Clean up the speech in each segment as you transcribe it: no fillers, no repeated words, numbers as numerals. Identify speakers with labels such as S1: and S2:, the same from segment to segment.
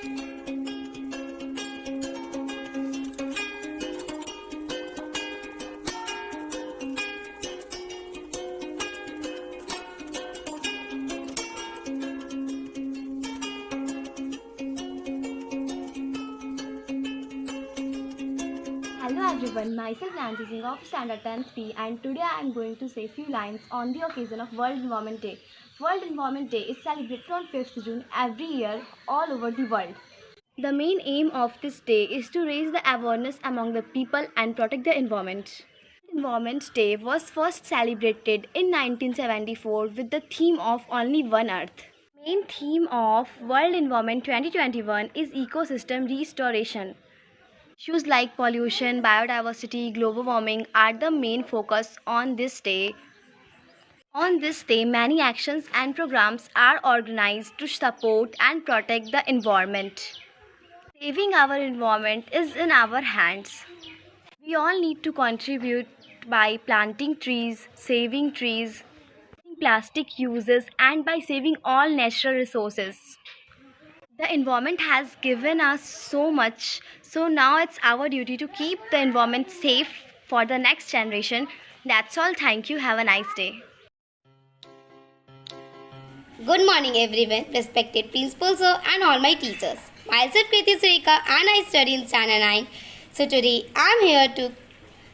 S1: Hello everyone, myself Nancy Singh of Standard 10th P and today I am going to say few lines on the occasion of World Environment Day. World Environment Day is celebrated on 5th June every year all over the world. The main aim of this day is to raise the awareness among the people and protect the environment. Environment Day was first celebrated in 1974 with the theme of Only One Earth. Main theme of World Environment 2021 is ecosystem restoration. Issues like pollution, biodiversity, global warming are the main focus on this day. On this day, many actions and programs are organized to support and protect the environment. Saving our environment is in our hands. We all need to contribute by planting trees, saving plastic uses, and by saving all natural resources. The environment has given us so much, so now it's our duty to keep the environment safe for the next generation. That's all. Thank you. Have a nice day.
S2: Good morning everyone, respected principal sir and all my teachers. Myself Kriti Sureka and I study in Standard 9. So today I am here to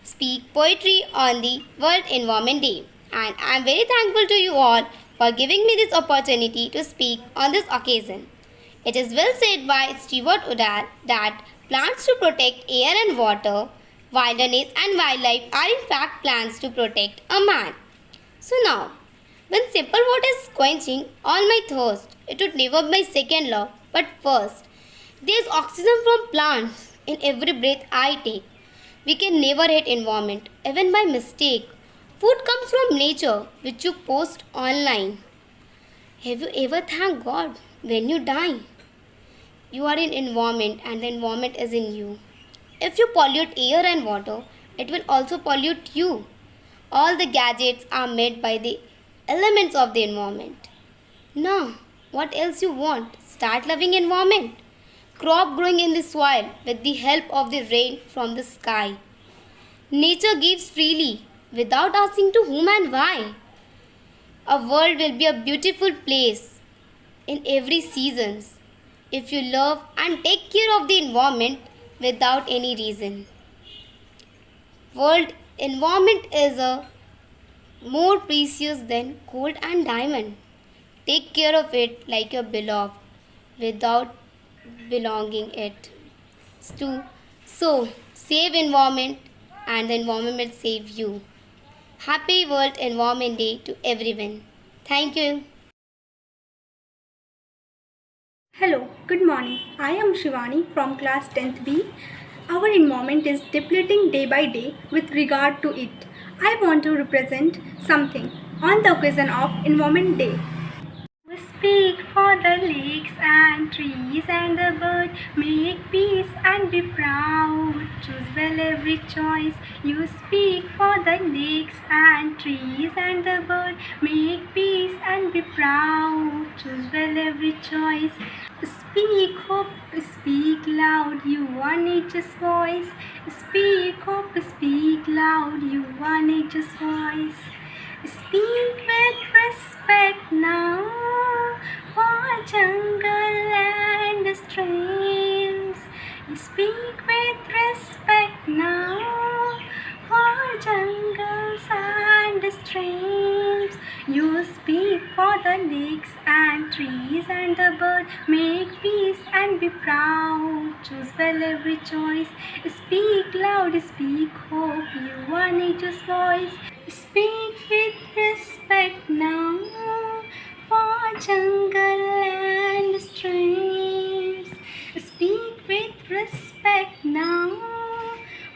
S2: speak poetry on the World Environment Day. And I am very thankful to you all for giving me this opportunity to speak on this occasion. It is well said by Stewart Udall that plants to protect air and water, wilderness and wildlife are in fact plants to protect a man. So now, when simple water is quenching all my thirst, it would never be my second love. But first, there is oxygen from plants in every breath I take. We can never hate environment, even by mistake. Food comes from nature, which you post online. Have you ever thanked God when you die? You are in environment and the environment is in you. If you pollute air and water, it will also pollute you. All the gadgets are made by the elements of the environment. Now, what else you want? Start loving environment. Crop growing in the soil with the help of the rain from the sky. Nature gives freely without asking to whom and why. A world will be a beautiful place in every seasons if you love and take care of the environment without any reason. World environment is a more precious than gold and diamond. Take care of it like your beloved without belonging it. So save environment and the environment will save you. Happy World Environment Day to everyone. Thank you.
S3: Hello, good morning. I am Shivani from class 10th B. Our environment is depleting day by day with regard to it. I want to represent something on the occasion of Environment Day. We speak for the lakes and trees and the bird. Make peace and be proud. Choose well every choice. You speak for the lakes and trees and the bird. Make peace and be proud. Choose well every choice. Speak hope, speak loud. You are nature's voice. Speak hope, speak loud. You are nature's voice. Speak with respect now for jungle and streams. Speak with respect now for jungles and streams. You speak for the lakes and trees and the bird. Make peace and be proud. Choose well every choice. Speak loud, speak hope. You are nature's voice. Speak with respect now for jungle and streams. Speak with respect now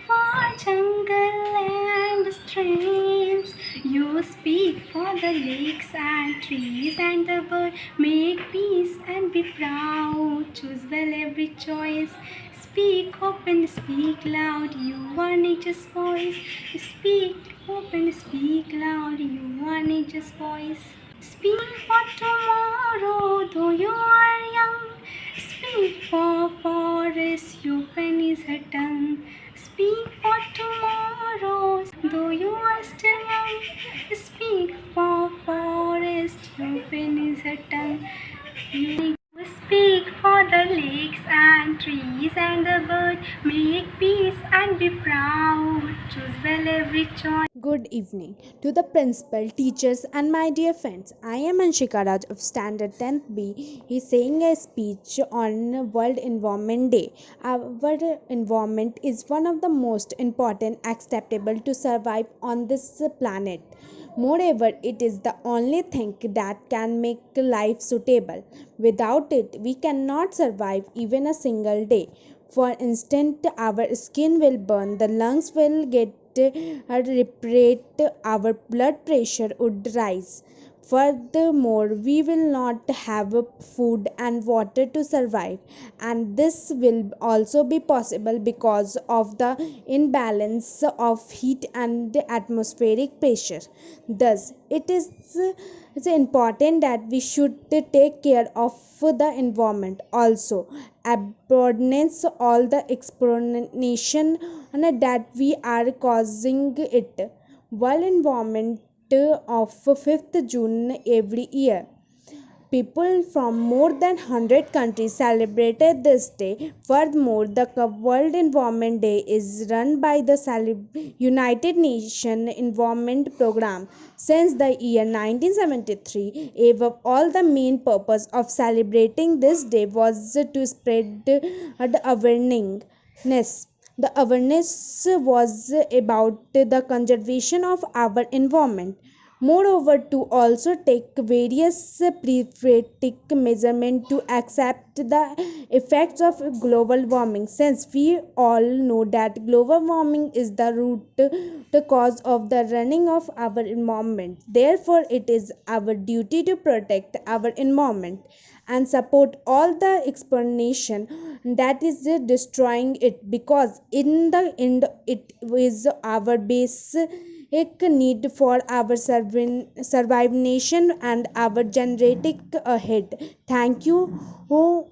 S3: for jungle and streams. You speak for the lakes and trees and the bird. Make peace and be proud. Choose well every choice. Speak hope and speak loud. You are nature's voice. Speak hope and speak loud. You are nature's voice. Speak for tomorrow, though you are young. Speak for lakes and trees and the bird, make peace and be proud. Choose well every choice.
S4: Good evening to the principal, teachers, and my dear friends. I am Anshika Raj of Standard 10th B. He is saying a speech on World Environment Day. Our environment is one of the most important acceptable to survive on this planet. Moreover, it is the only thing that can make life suitable. Without it, we cannot survive even a single day. For instance, our skin will burn, the lungs will get reparate, our blood pressure would rise. Furthermore, we will not have food and water to survive, and this will also be possible because of the imbalance of heat and atmospheric pressure. Thus, it's important that we should take care of the environment also. Abundance all the explanation that we are causing it. World Environment of 5th June every year. People from more than 100 countries celebrated this day. Furthermore, the World Environment Day is run by the United Nations Environment Programme since the year 1973. Above all, the main purpose of celebrating this day was to spread the awareness. The awareness was about the conservation of our environment. Moreover, to also take various preventive measurements to accept the effects of global warming, since we all know that global warming is the root the cause of the running of our environment. Therefore, it is our duty to protect our environment and support all the explanation that is destroying it, because in the end it is our basic need for our survive nation and our genetic ahead. Thank you